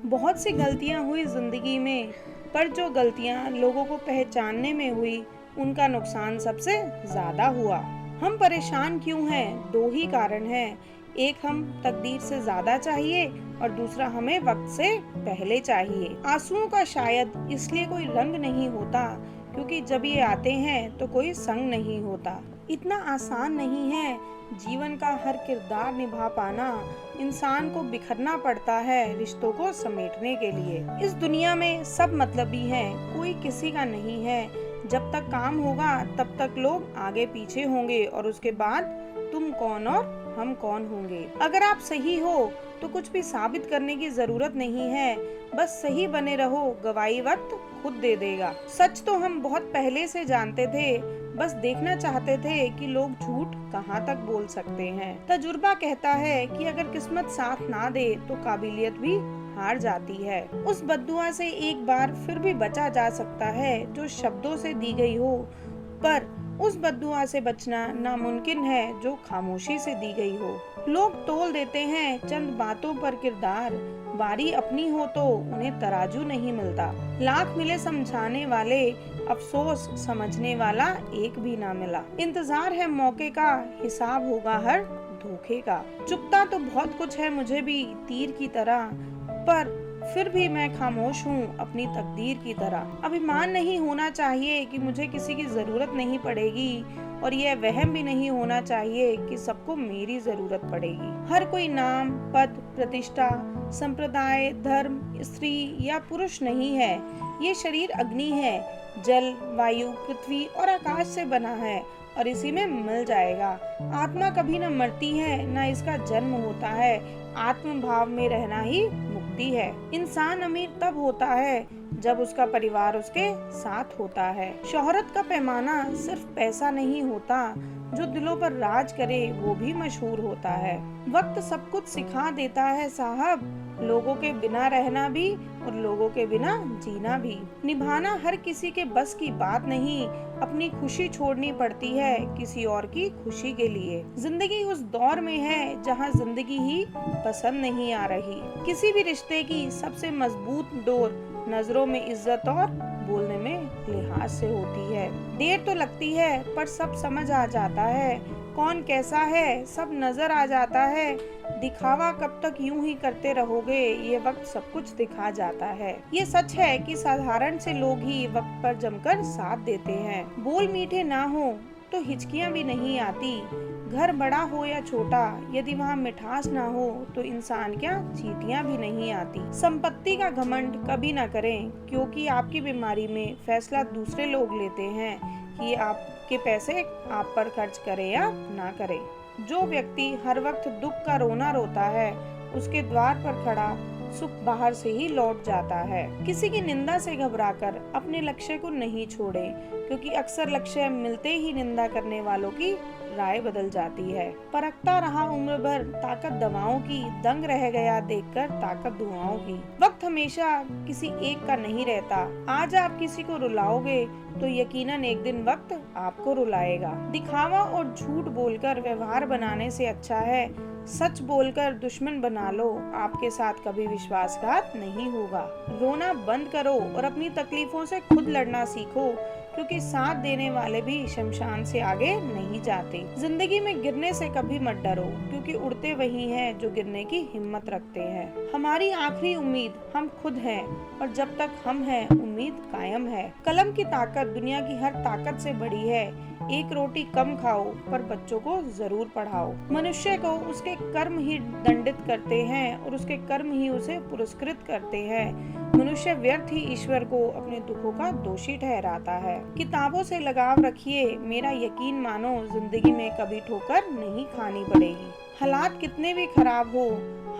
बहुत सी गलतियां हुई जिंदगी में, पर जो गलतियां लोगों को पहचानने में हुई, उनका नुकसान सबसे ज्यादा हुआ। हम परेशान क्यों हैं? दो ही कारण हैं। एक, हम तकदीर से ज्यादा चाहिए और दूसरा, हमें वक्त से पहले चाहिए। आंसुओं का शायद इसलिए कोई रंग नहीं होता क्योंकि जब ये आते हैं तो कोई संग नहीं होता। इतना आसान नहीं है जीवन का हर किरदार निभा पाना। इंसान को बिखरना पड़ता है रिश्तों को समेटने के लिए। इस दुनिया में सब मतलबी हैं, कोई किसी का नहीं है। जब तक काम होगा तब तक लोग आगे पीछे होंगे और उसके बाद तुम कौन और हम कौन होंगे। अगर आप सही हो तो कुछ भी साबित करने की जरूरत नहीं है, बस सही बने रहो, गवाही वक्त खुद दे देगा। सच तो हम बहुत पहले से जानते थे, बस देखना चाहते थे कि लोग झूठ कहाँ तक बोल सकते हैं। तजुर्बा कहता है कि अगर किस्मत साथ ना दे तो काबिलियत भी हार जाती है। उस बद्दुआ से एक बार फिर भी बचा जा सकता है जो शब्दों से दी गई हो, पर उस बद्दुआ से बचना नामुमकिन है जो खामोशी से दी गई हो। लोग तोल देते हैं चंद बातों पर किरदार, बारी अपनी हो तो उन्हें तराजू नहीं मिलता। लाख मिले समझाने वाले, अफसोस समझने वाला एक भी ना मिला। इंतजार है मौके का, हिसाब होगा हर धोखे का। चुपता तो बहुत कुछ है मुझे भी तीर की तरह, पर फिर भी मैं खामोश हूँ अपनी तकदीर की तरह। अभिमान नहीं होना चाहिए कि मुझे किसी की जरूरत नहीं पड़ेगी, और यह वहम भी नहीं होना चाहिए कि सबको मेरी जरूरत पड़ेगी। हर कोई नाम, पद, प्रतिष्ठा, संप्रदाय, धर्म, स्त्री या पुरुष नहीं है। ये शरीर अग्नि है, जल, वायु, पृथ्वी और आकाश से बना है और इसी में मिल जाएगा। आत्मा कभी न मरती है, न इसका जन्म होता है। आत्म भाव में रहना ही मुक्ति है। इंसान अमीर तब होता है जब उसका परिवार उसके साथ होता है। शोहरत का पैमाना सिर्फ पैसा नहीं होता, जो दिलों पर राज करे वो भी मशहूर होता है। वक्त सब कुछ सिखा देता है साहब, लोगों के बिना रहना भी और लोगों के बिना जीना भी। निभाना हर किसी के बस की बात नहीं, अपनी खुशी छोड़नी पड़ती है किसी और की खुशी के लिए। जिंदगी उस दौर में है जहाँ जिंदगी ही पसंद नहीं आ रही। किसी भी रिश्ते की सबसे मजबूत डोर नजरों में इज्जत और बोलने में लिहाज से होती है। देर तो लगती है पर सब समझ आ जाता है, कौन कैसा है सब नजर आ जाता है। दिखावा कब तक यूं ही करते रहोगे, ये वक्त सब कुछ दिखा जाता है। ये सच है कि साधारण से लोग ही वक्त पर जमकर साथ देते हैं। बोल मीठे ना हो तो हिचकियां भी नहीं आती। घर बड़ा हो या छोटा, यदि वहाँ मिठास ना हो तो इंसान क्या चींटियां भी नहीं आती। संपत्ति का घमंड कभी ना करें, क्योंकि आपकी बीमारी में फैसला दूसरे लोग लेते हैं कि आपके पैसे आप पर खर्च करें या ना करें। जो व्यक्ति हर वक्त दुख का रोना रोता है, उसके द्वार पर खड़ा सुख बाहर से ही लौट जाता है। किसी की निंदा से घबराकर अपने लक्ष्य को नहीं छोड़े, क्योंकि अक्सर लक्ष्य मिलते ही निंदा करने वालों की राय बदल जाती है। परखता रहा उम्र भर ताकत दवाओं की, दंग रह गया देखकर ताकत दुआओं की। वक्त हमेशा किसी एक का नहीं रहता। आज आप किसी को रुलाओगे तो यकीनन एक दिन वक्त आपको रुलाएगा। दिखावा और झूठ बोलकर व्यवहार बनाने से अच्छा है सच बोलकर दुश्मन बना लो, आपके साथ कभी विश्वासघात नहीं होगा। रोना बंद करो और अपनी तकलीफों से खुद लड़ना सीखो, क्योंकि साथ देने वाले भी शमशान से आगे नहीं जाते। जिंदगी में गिरने से कभी मत डरो, क्योंकि उड़ते वही हैं जो गिरने की हिम्मत रखते हैं। हमारी आखिरी उम्मीद हम खुद हैं, और जब तक हम हैं उम्मीद कायम है। कलम की ताकत दुनिया की हर ताकत से बड़ी है। एक रोटी कम खाओ पर बच्चों को जरूर पढ़ाओ। मनुष्य को उसके कर्म ही दंडित करते हैं और उसके कर्म ही उसे पुरस्कृत करते हैं। मनुष्य व्यर्थ ही ईश्वर को अपने दुखों का दोषी ठहराता है। किताबों से लगाव रखिए, मेरा यकीन मानो जिंदगी में कभी ठोकर नहीं खानी पड़ेगी। हालात कितने भी खराब हो,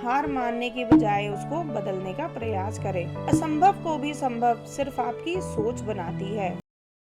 हार मानने की बजाय उसको बदलने का प्रयास करें। असंभव को भी संभव सिर्फ आपकी सोच बनाती है।